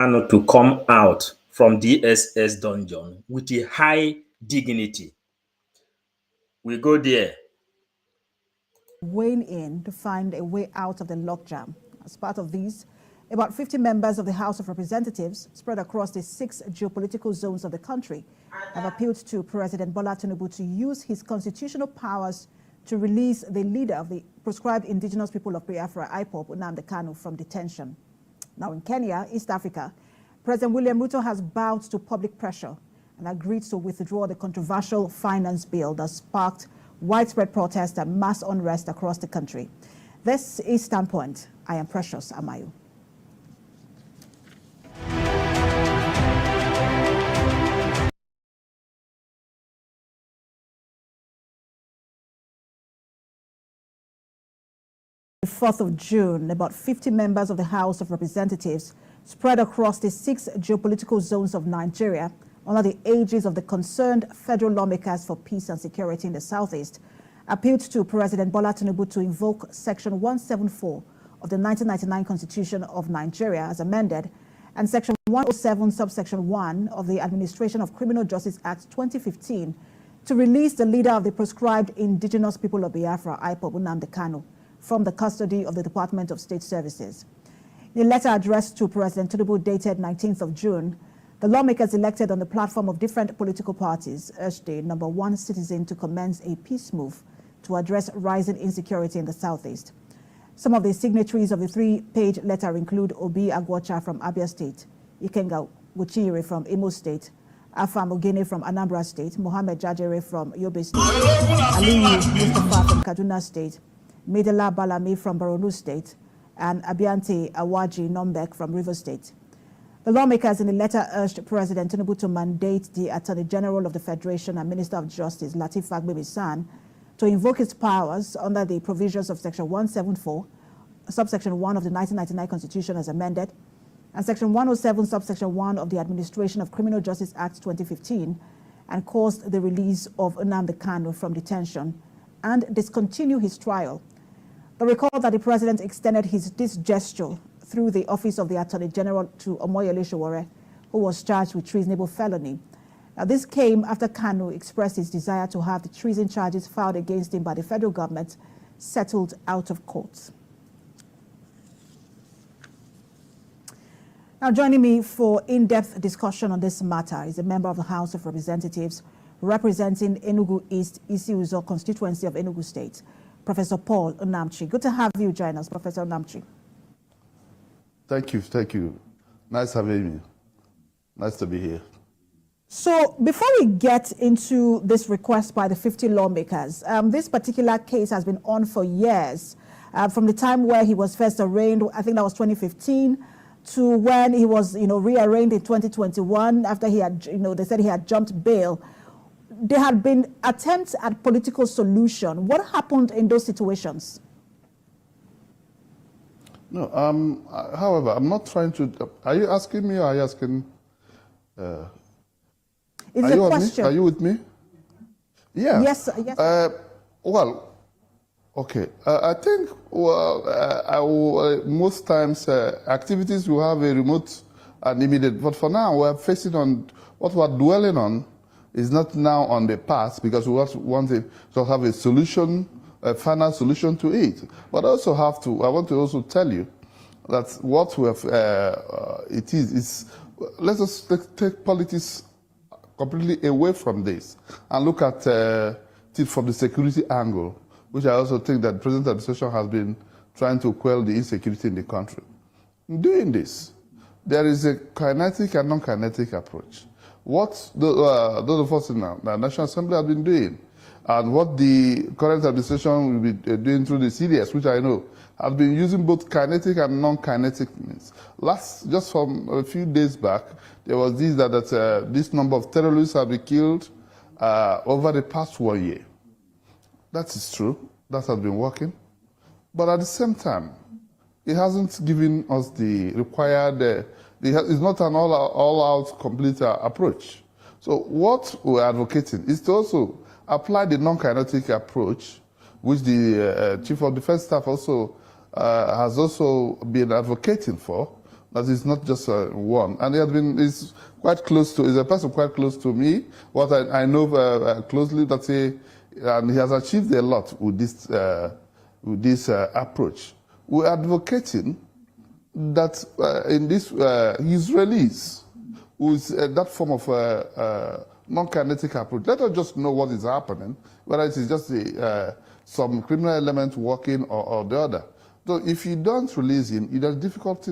Kanu to come out from DSS dungeon with a high dignity. We go there. Weighing in to find a way out of the logjam. As part of these, about 50 members of the House of Representatives spread across the 6 geopolitical zones of the country have appealed to President Bola Tinubu to use his constitutional powers to release the leader of the proscribed indigenous people of Biafra, IPOB, Nnamdi Kanu, from detention. Now in Kenya, East Africa, President William Ruto has bowed to public pressure and agreed to withdraw the controversial finance bill that sparked widespread protest and mass unrest across the country. This is Standpoint. I am Precious Amayu. The 4th of June, about 50 members of the House of Representatives spread across the 6 geopolitical zones of Nigeria under the aegis of the concerned federal lawmakers for peace and security in the southeast, appealed to President Bola Tinubu to invoke Section 174 of the 1999 Constitution of Nigeria as amended and Section 107, subsection 1 of the Administration of Criminal Justice Act 2015 to release the leader of the proscribed indigenous people of Biafra, IPOB, Nnamdi Kanu, from the custody of the Department of State Services. In a letter addressed to President Tinubu dated 19th of June, the lawmakers elected on the platform of different political parties urged the number 1 citizen to commence a peace move to address rising insecurity in the southeast. Some of the signatories of the 3-page letter include Obi Agwocha from Abia State, Ikenga Wuchiri from Imo State, Afam Ogene from Anambra State, Mohammed Jajere from Yobe State, Aliyu Mustafa from Kaduna State, Medela Balami from Borno State, and Abiante Awaji Nombek from Rivers State. The lawmakers in the letter urged President Tinubu to mandate the Attorney General of the Federation and Minister of Justice, Lateef Fagbemi-San, to invoke his powers under the provisions of Section 174, subsection 1 of the 1999 Constitution as amended, and Section 107, subsection 1 of the Administration of Criminal Justice Act 2015, and caused the release of Nnamdi Kanu from detention and discontinue his trial. But recall that the president extended this gesture through the office of the Attorney General to Omoyele Sowore, who was charged with treasonable felony. Now, this came after Kanu expressed his desire to have the treason charges filed against him by the federal government settled out of court. Now, joining me for in-depth discussion on this matter is a member of the House of Representatives representing Enugu East, Isi-Uzo constituency of Enugu State, Professor Paul Nnamchi. Good to have you join us, Professor Nnamchi. Thank you. Nice having me. Nice to be here. So before we get into this request by the 50 lawmakers, this particular case has been on for years, from the time where he was first arraigned, I think that was 2015, to when he was, rearraigned in 2021 after he had, they said he had jumped bail. There had been attempts at political solution. What happened in those situations? No, however, I'm not trying to. Are you asking me or are you asking? It's are a you question. Are you with me? Yeah. Yes. Well, okay. I think most times activities will have a remote and immediate. But for now, we're facing on what we're dwelling on is not now on the past because we want to have a solution, a final solution to it. But I want to also tell you that what we have, it is let us take politics completely away from this and look at it from the security angle, which I also think that the present administration has been trying to quell the insecurity in the country. In doing this, there is a kinetic and non-kinetic approach. What those of us in the National Assembly have been doing, and what the current administration will be doing through the CDS, which I know, has been using both kinetic and non-kinetic means. Just from a few days back, there was this number of terrorists have been killed over the past 1 year. That is true. That has been working. But at the same time, it hasn't given us the required, it's not an all-out complete approach. So what we're advocating is to also apply the non-kinetic approach, which the Chief of Defense Staff also has also been advocating for, That is not just one. And he's quite close to, is a person quite close to me. What I know closely, and he has achieved a lot with this approach. We're advocating that in this, his release with that form of non-kinetic approach. Let us just know what is happening, whether it is just some criminal element working or the other. So if you don't release him, it's difficult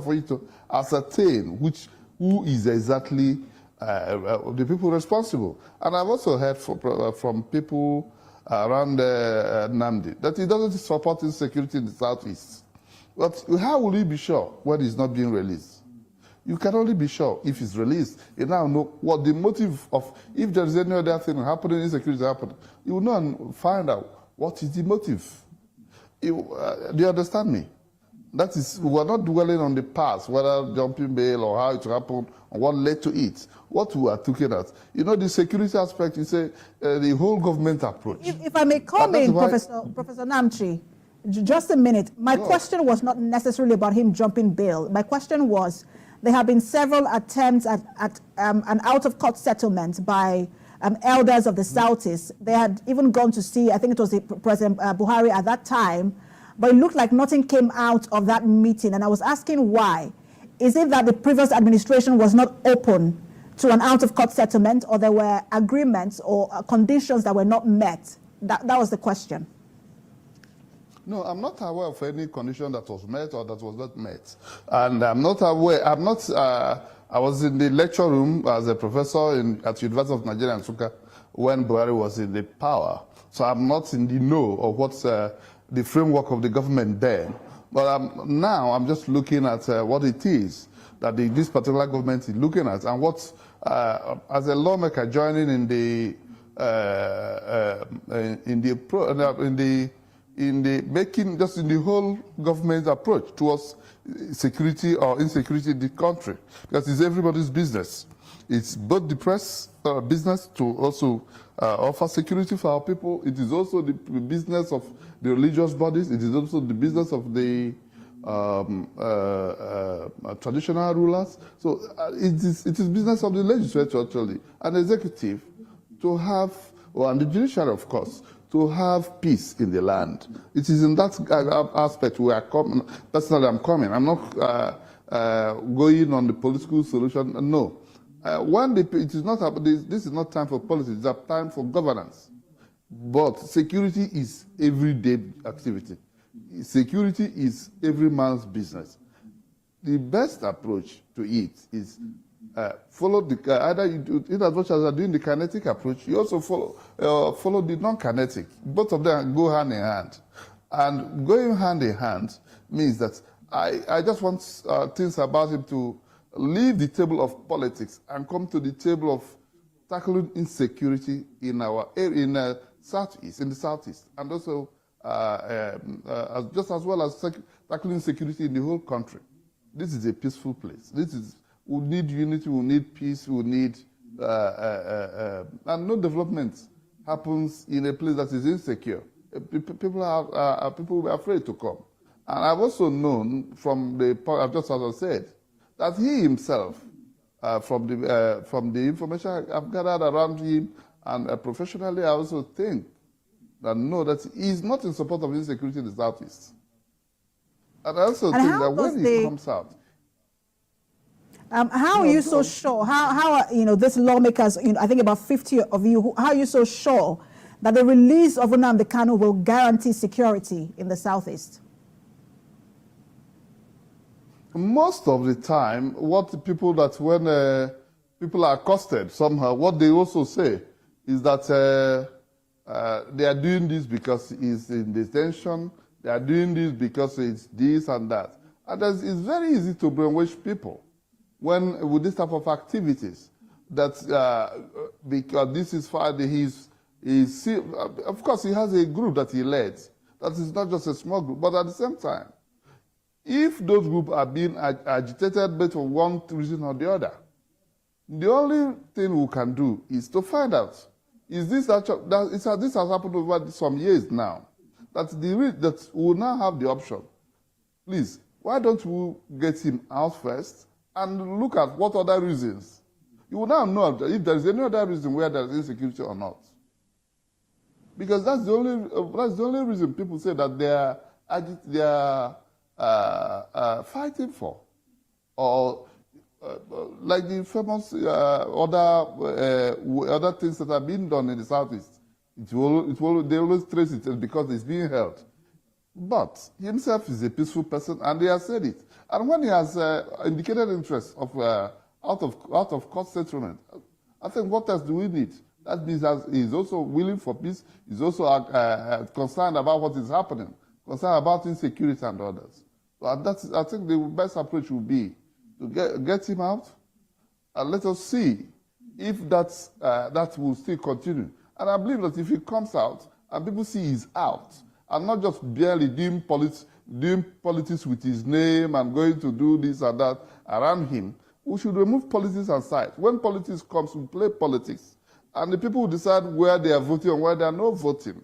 for you to ascertain who is exactly the people responsible. And I've also heard from people around Nnamdi that he doesn't support insecurity in the Southeast. But how will you be sure when he's not being released? You can only be sure if he's released. You now know what the motive of, if there is any other thing happening, insecurity happening, you will know and find out what is the motive. Do you understand me? That is, we're not dwelling on the past, whether jumping bail or how it happened, or what led to it. What we are looking at, the security aspect is the whole government approach. If I may come in, Professor Nnamchi, just a minute. My question was not necessarily about him jumping bail. My question was, there have been several attempts at an out-of-court settlement by elders of the Southeast. They had even gone to see, I think it was President Buhari at that time, but it looked like nothing came out of that meeting. And I was asking why. Is it that the previous administration was not open to an out-of-court settlement, or there were agreements or conditions that were not met? That was the question. No, I'm not aware of any condition that was met or that was not met. And I'm not aware, I was in the lecture room as a professor at University of Nigeria and Nsukka when Buhari was in the power. So I'm not in the know of what's the framework of the government then. But now I'm just looking at what it is that this particular government is looking at, and what, as a lawmaker joining in the whole government approach towards security or insecurity in the country, because it's everybody's business. It's both the press business to also offer security for our people. It is also the business of the religious bodies. It is also the business of the traditional rulers. So it is business of the legislature actually, and executive to have, and the judiciary of course, to have peace in the land. It is in that aspect we are coming. Personally, I'm coming. I'm not going on the political solution. No. It is not. This is not time for politics. It's a time for governance. But security is everyday activity. Security is every man's business. The best approach to it is follow either you do it as much as you're doing the kinetic approach, you also follow the non-kinetic. Both of them go hand in hand. And going hand in hand means that I just want things about him to leave the table of politics and come to the table of tackling insecurity in the Southeast, and also just as well as tackling security in the whole country. This is a peaceful place. We need unity, we need peace, we need, and no development happens in a place that is insecure. People will be afraid to come. And I've also known from just as I said, that he himself, from the information I've gathered around him, and professionally, I also think that he's not in support of insecurity in the Southeast. And I also think that when he comes out, how are you so sure? How are these lawmakers? I think about 50 of you. How are you so sure that the release of Nnamdi Kanu will guarantee security in the Southeast? Most of the time, when people are accosted somehow, what they also say is that they are doing this because he's in detention. They are doing this because it's this and that. And it's very easy to brainwash people with this type of activities. That because this is fine, of course he has a group that he leads. That is not just a small group, but at the same time, if those groups are being agitated based on one reason or the other, the only thing we can do is to find out, this has happened over some years now, that we will now have the option. Please, Why don't we get him out first and look at what other reasons? You will now know if there is any other reason where there is insecurity or not. Because that's the only reason people say that they are fighting for, or like the famous other things that are being done in the Southeast. They always trace it because it's being held. But himself is a peaceful person, and he has said it. And when he has indicated interest of out of court settlement, I think what else do we need? That means he's also willing for peace. He's also concerned about what is happening, concerned about insecurity and others. So I think the best approach would be to get him out, and let us see if that will still continue. And I believe that if he comes out and people see he's out, and not just barely doing politics with his name and going to do this and that around him, we should remove politics aside. When politics comes, we play politics. And the people will decide where they are voting and where they are not voting.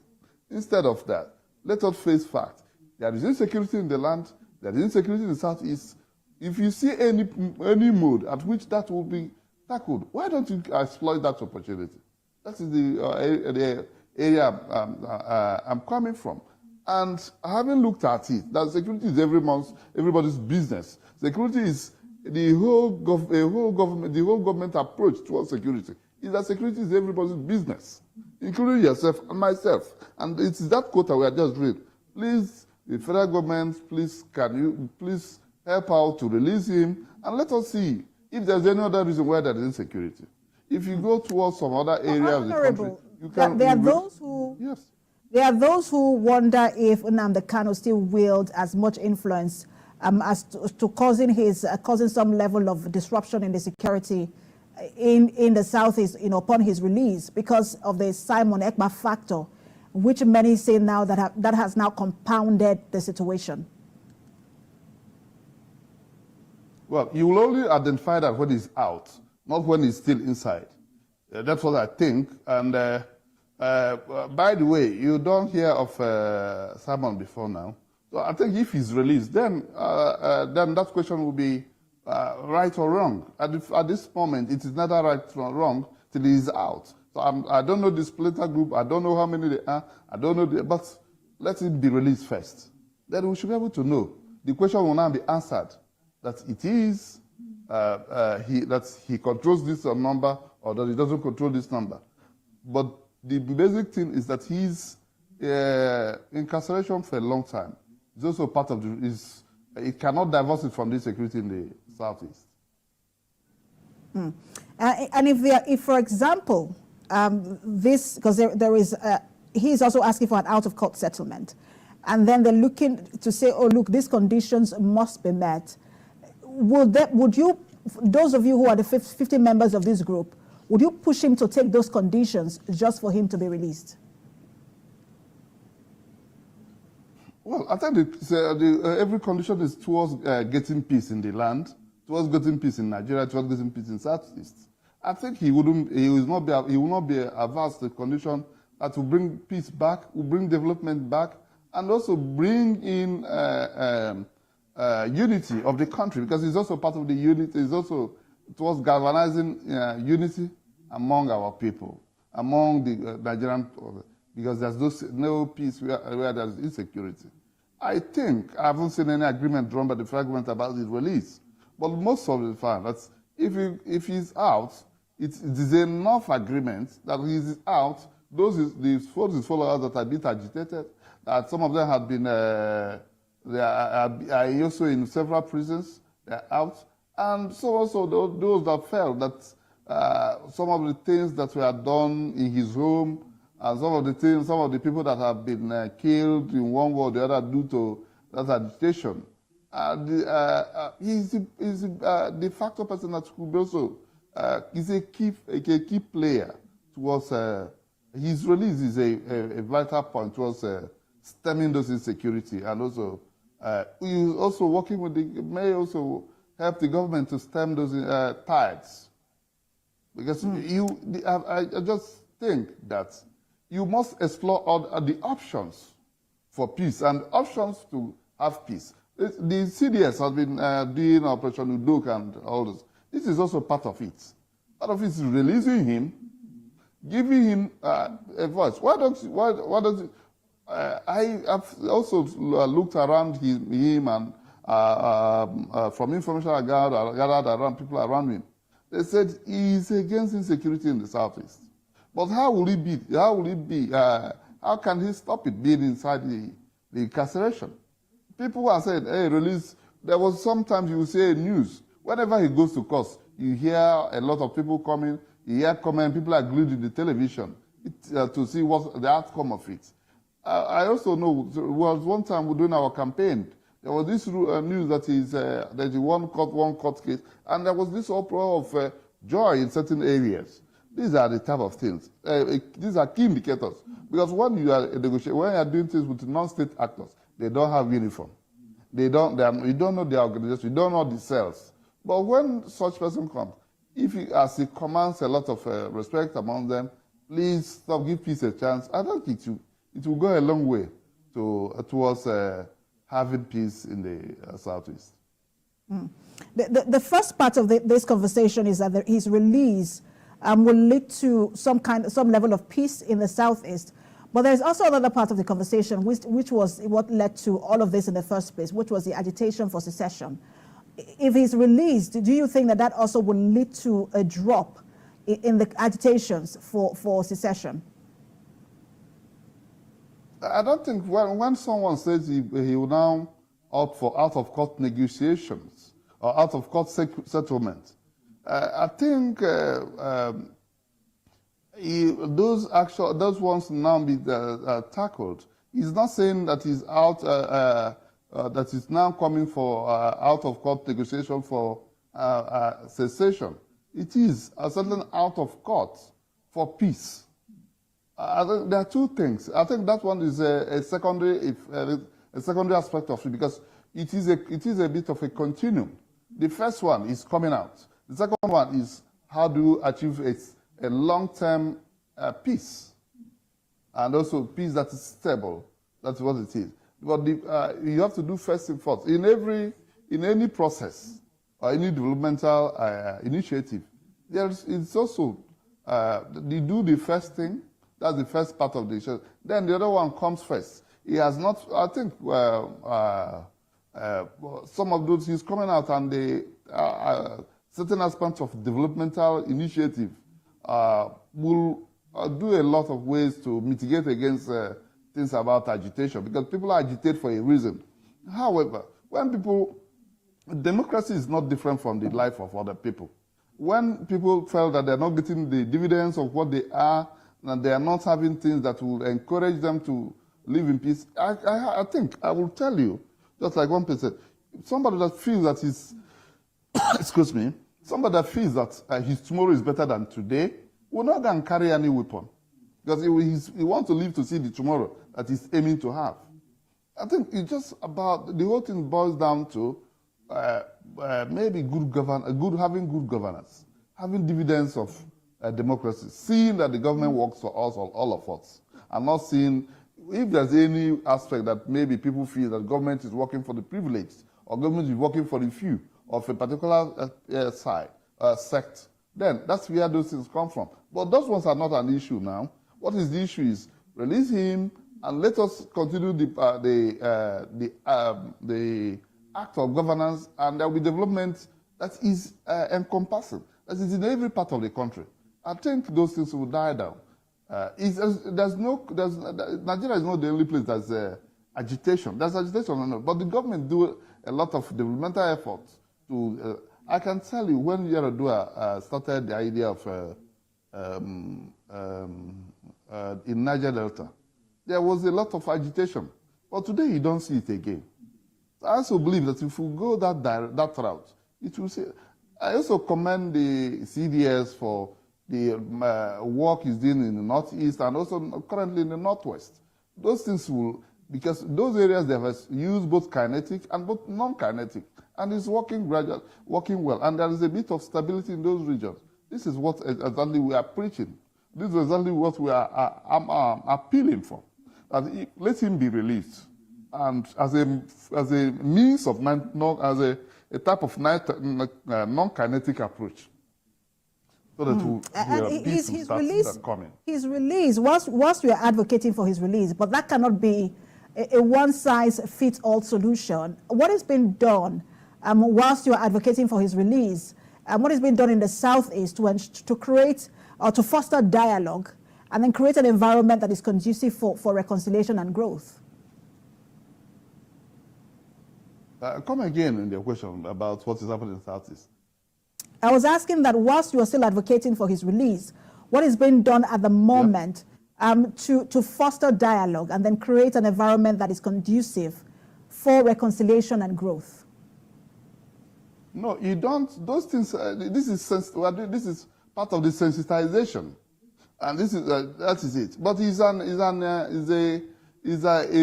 Instead of that, let us face facts. There is insecurity in the land. There is insecurity in the Southeast. If you see any mode at which that will be tackled, why don't you exploit that opportunity? That is the area I'm coming from. And having looked at it, that security is everybody's business. Security is the whole government approach towards security. Is that security is everybody's business, including yourself and myself. And it is that quota we are just reading. Please, the federal government, can you please help out to release him, and let us see if there's any other reason why there is insecurity. If you go towards some other area of the country, you can. There are those who. Yes. There are those who wonder if Nnamdi Kanu still wields as much influence as to causing some level of disruption in the security in the Southeast, upon his release, because of the Simon Ekpa factor, which many say now that has now compounded the situation. Well, you will only identify that when he's out, not when he's still inside. That's what I think. And by the way, you don't hear of Simon before now. So I think if he's released, then that question will be right or wrong. At this moment, it is neither right or wrong till he's out. So I don't know this political group. I don't know how many they are. I don't know, but let him be released first. Then we should be able to know. The question will now be answered that it is that he controls this number or that he doesn't control this number. But the basic thing is that he's incarceration for a long time. It's also part of it cannot divorce it from the security in the Southeast. And if for example, because there is, he's also asking for an out-of-court settlement, and then they're looking to say, oh, look, these conditions must be met. Would you, those of you who are the 50 members of this group, would you push him to take those conditions just for him to be released? Well, I think every condition is towards getting peace in the land, towards getting peace in Nigeria, towards getting peace in Southeast. I think he will not be averse to the condition that will bring peace back, will bring development back, and also bring in unity of the country, because it's also part of the unity. It's also towards galvanizing unity among our people, among the Nigerian, because there's no peace where there's insecurity. I think I haven't seen any agreement drawn by the federal government about his release, but most of the time, that's if he's out, it is enough agreement that he's out. His followers that have been agitated, that some of them have been, they are also in several prisons, they're out. And so also those that felt that some of the things that were done in his home, and some of the people that have been killed in one way or the other due to that agitation, he's a de facto person that could also is a key player towards his release is a vital point towards stemming those insecurity, and also he's also working with may also help the government to stem those tides. Because I just think that you must explore all the options for peace and options to have peace. The CDS has been doing Operation Udok and all this. This is also part of it. Part of it is releasing him, giving him a voice. Why does I have also looked around him and from information I gathered around people around him. They said he is against insecurity in the Southeast. But how will he be? How can he stop it being inside the incarceration? People are saying, hey, release. There was sometimes you will say news. Whenever he goes to court, you hear a lot of people coming, you hear comment, people are glued to the television to see what the outcome of it. I also know there was one time during our campaign, there was this news that there's one court case, and there was this uproar of joy in certain areas. These are the type of things. These are key indicators. Because when you are negotiating, when you are doing things with non-state actors, they don't have uniform. You don't know their organization, you don't know the cells. But when such person comes, as he commands a lot of respect among them, please stop, give peace a chance. I don't think it will go a long way towards having peace in the Southeast. Mm. The first part of this conversation is that his release will lead to some level of peace in the Southeast. But there's also another part of the conversation, which was what led to all of this in the first place, which was the agitation for secession. If he's released, do you think that also will lead to a drop in the agitations for secession? I don't think when someone says he will now opt for out-of-court negotiations or out-of-court settlement, I think those ones now be tackled. He's not saying that he's out, that he's now coming for out-of-court negotiation for cessation. It is a certain out-of-court for peace. There are two things. I think that one is a secondary aspect of it because it is a bit of a continuum. The first one is coming out. The second one is how do you achieve a long-term peace, and also peace that is stable. That's what it is. But you have to do first and foremost in any process or any developmental initiative. It's also you do the first thing. That's the first part of the issue. Then the other one comes first. He has not. I think some of those he's coming out and certain aspects of developmental initiative will do a lot of ways to mitigate against things about agitation, because people agitate for a reason. However, democracy is not different from the life of other people. When people feel that they're not getting the dividends of what they are, and they are not having things that will encourage them to live in peace, I think, I will tell you, just like one person, somebody that feels that he's, excuse me, somebody that feels that his tomorrow is better than today will not go and carry any weapon, because he wants to live to see the tomorrow that he's aiming to have. I think it's just about, the whole thing boils down to maybe having good governance, having dividends of democracy, seeing that the government works for us, all of us, and not seeing if there's any aspect that maybe people feel that government is working for the privileged or government is working for the few of a particular sect, then that's where those things come from. But those ones are not an issue now. What is the issue is release him and let us continue the act of governance, and there will be development that is encompassing, that is in every part of the country. I think those things will die down. Nigeria is not the only place that's agitation. There's agitation, but the government do a lot of developmental efforts to. I can tell you when Yaradua started the idea of in Niger Delta, there was a lot of agitation, but today you don't see it again. I also believe that if we go that route, it will say. I also commend the CDS for the work is doing in the Northeast and also currently in the Northwest. Those things will, because those areas they have used both kinetic and both non-kinetic, and it's working well, and there is a bit of stability in those regions. This is what exactly we are preaching. This is exactly what we are appealing for. Let him be released. and as a means of as a type of non-kinetic approach, so that peace will start coming. His release, whilst we are advocating for his release, but that cannot be a one-size-fits-all solution. What has been done whilst you are advocating for his release, what has been done in the Southeast to create or to foster dialogue and then create an environment that is conducive for reconciliation and growth? Come again in the question about what is happening in the Southeast. I was asking that whilst you are still advocating for his release, what is being done at the moment to foster dialogue and then create an environment that is conducive for reconciliation and growth? No, you don't. Those things. This is part of the sensitization, and this is that is it. But he's a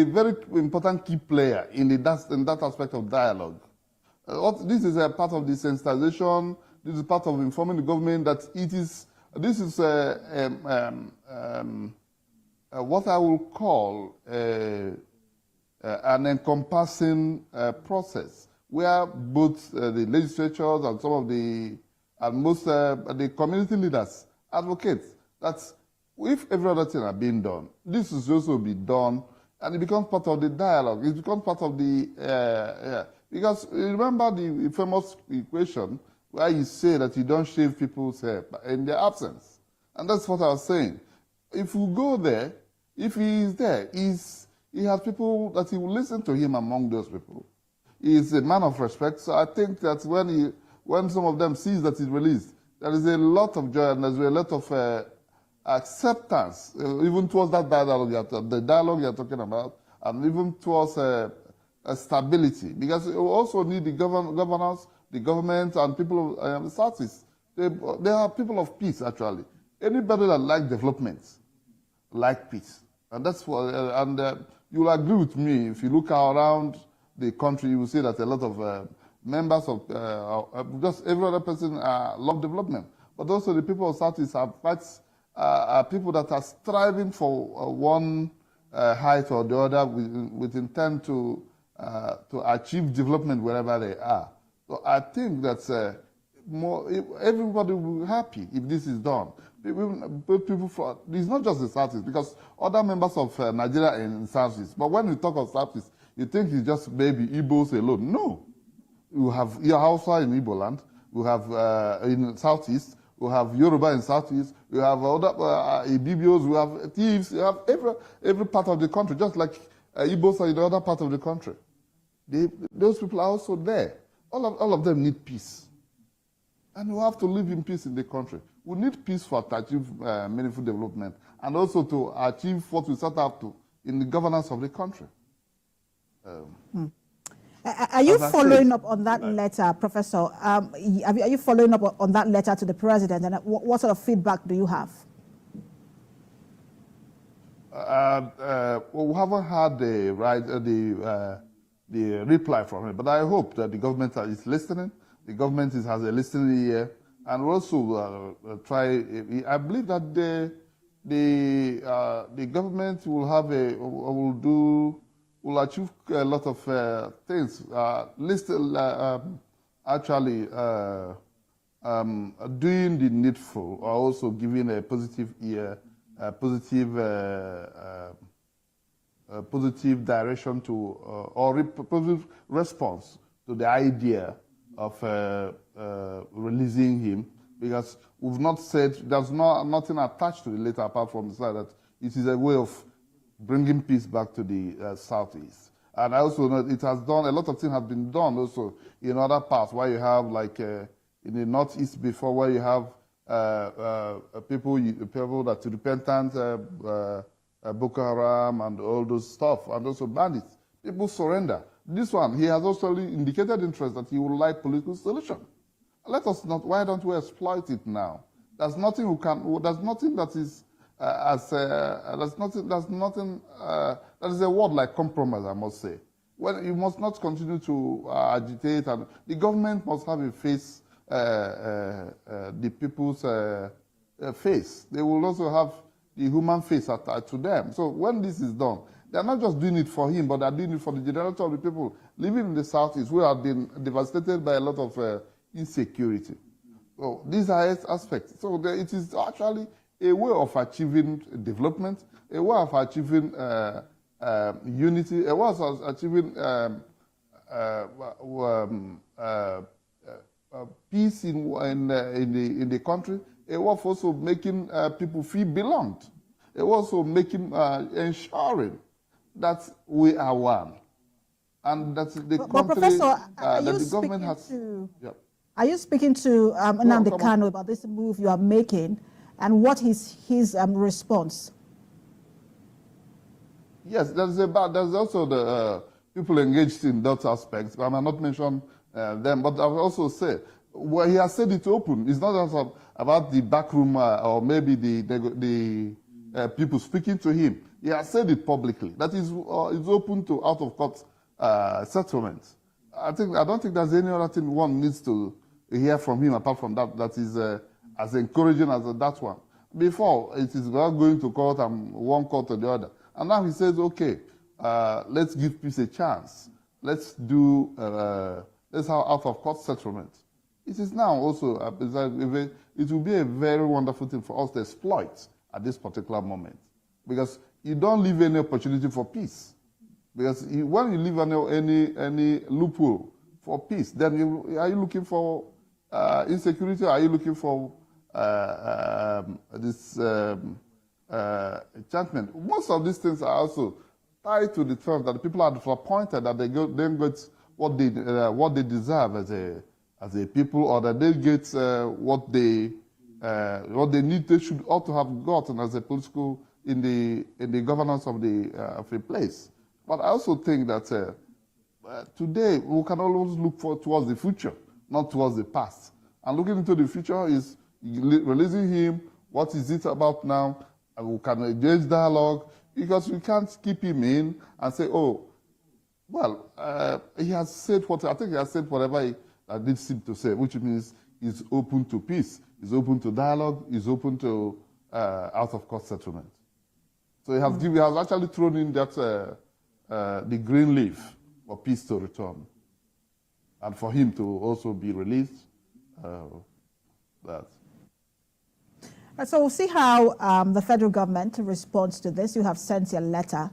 very important key player in that aspect of dialogue. This is a part of the sensitization. This is part of informing the government that it is. This is what I will call an encompassing process, where both the legislatures and some of most the community leaders advocate that if every other thing are being done, this is also be done, and it becomes part of the dialogue. It becomes part of the because remember the famous equation where you say that you don't shave people's hair in their absence, and that's what I was saying. If you go there, if he is there, he has people that he will listen to him among those people. He is a man of respect, so I think that when some of them sees that he's released, there is a lot of joy and there's a lot of acceptance, even towards that dialogue you're talking about, and even towards stability. Because you also need the governors, the government, and people of the Southeast. They are people of peace, actually. Anybody that likes development, like peace. And that's what, you'll agree with me, if you look around the country, you will see that a lot of members of just every other person love development. But also the people of Southeast are people that are striving for one height or the other with intent to achieve development wherever they are. So I think that everybody will be happy if this is done. It's not just the Southeast, because other members of Nigeria in Southeast. But when we talk of Southeast, you think it's just maybe Igbos alone. No. You have Hausa in Igbo land. We have in Southeast. We have Yoruba in Southeast. We have other Ibibios. We have thieves. We have every part of the country, just like Igbos are in the other part of the country. Those people are also there. All of them need peace. And we have to live in peace in the country. We need peace to achieve meaningful development and also to achieve what we set out to in the governance of the country. Are you following up on that letter, Professor? Are you following up on that letter to the president, and what sort of feedback do you have? Well, we haven't had the reply from him, but I hope that the government is listening. The government has a listening ear, and also try. I believe that the government will achieve a lot of things. Actually doing the needful, or also giving a positive ear, positive direction to, or positive response to the idea of releasing him, because we've not said, there's nothing attached to the letter apart from the fact that it is a way of bringing peace back to the Southeast. And I also know it has done, a lot of things have been done also in other parts, where you have like in the Northeast before, where you have people that are repentant, Boko Haram and all those stuff, and also bandits. People surrender. This one, he has also indicated interest that he would like political solution. Let us not, why don't we exploit it now? There's nothing there's nothing that is, that is a word like compromise, I must say. Well, you must not continue to agitate, and the government must have a face, the people's face. They will also have the human face attached to them. So when this is done, They're not just doing it for him, but they're doing it for the generality of the people living in the Southeast who have been devastated by a lot of insecurity. So these are aspects. So it is actually a way of achieving development, a way of achieving unity, a way of achieving peace in the country, a way of also making people feel belonged, a way also making ensuring that we are one, and that the country, Professor, that the government has. Are you speaking to Nnamdi Kanu about this move you are making, and what is his response? Yes, there's also the people engaged in those aspects. I may not mention them, but I've also said, well, he has said it open. It's not just about the backroom or maybe the people speaking to him. He has said it publicly. That is open to out-of-court settlements. I don't think there's any other thing one needs to hear from him apart from that. That is as encouraging as that one. Before, it is about going to court and one court or the other. And now he says, okay, let's give peace a chance. Let's have out-of-court settlement. It is now also, it will be a very wonderful thing for us to exploit at this particular moment. Because you don't leave any opportunity for peace. Because when you leave any loophole for peace, then are you looking for insecurity? Are you looking for this enchantment? Most of these things are also tied to the terms that the people are disappointed that they don't get what they deserve as a people, or that they get what they need. They should ought to have gotten as a political in the governance of a place. But I also think that today we can always look towards the future, not towards the past. And looking into the future is releasing him. What is it about now? And we can engage dialogue, because we can't keep him in and say, oh, well, he has said whatever he did seem to say, which means he's open to peace, he's open to dialogue, he's open to out-of-court settlement. So he has actually thrown in that the green leaf for peace to return, and for him to also be released. So we'll see how the federal government responds to this. You have sent your letter.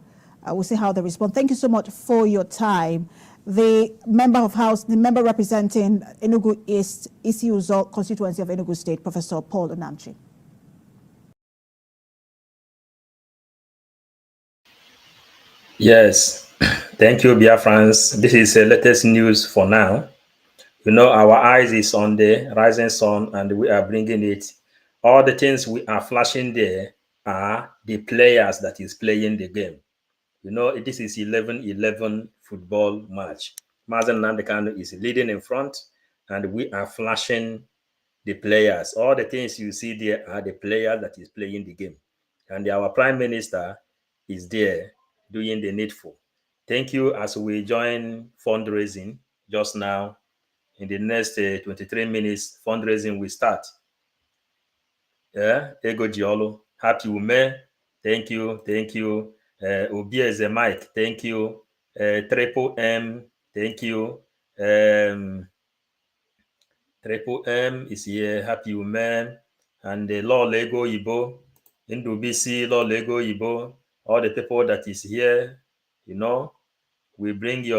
We'll see how they respond. Thank you so much for your time. The member representing Enugu East, Isi-Uzo constituency of Enugu State, Professor Paul Nnamchi. Yes, thank you, Biafrans. This is the latest news for now. You know, our eyes is on the rising sun, and we are bringing it. All the things we are flashing there are the players that is playing the game. You know, this is 11-11 football match. Nnamdi Kanu is leading in front, and we are flashing the players. All the things you see there are the player that is playing the game. And our Prime Minister is there doing the needful. Thank you as we join fundraising just now. In the next 23 minutes, fundraising will start. Yeah, Ego Giolo, Happy Ume, thank you. Obi is a Mike, thank you. Triple M, thank you. Triple M is here, Happy Ume, and the Law Lego Ibo, Indubisi, Law Lego Ibo, all the people that is here, you know, we bring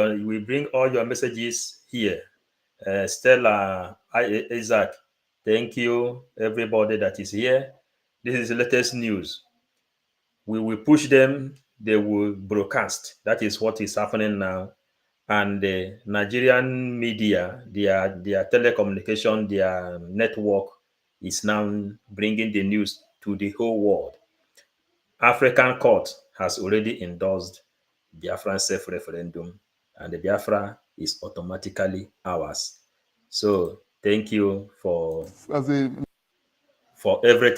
all your messages here. Stella, Isaac, thank you, everybody that is here. This is the latest news. We will push them, they will broadcast. That is what is happening now. And the Nigerian media, their telecommunication, their network is now bringing the news to the whole world. African court has already endorsed Biafran self-referendum, and the Biafra is automatically ours. So thank you for everything.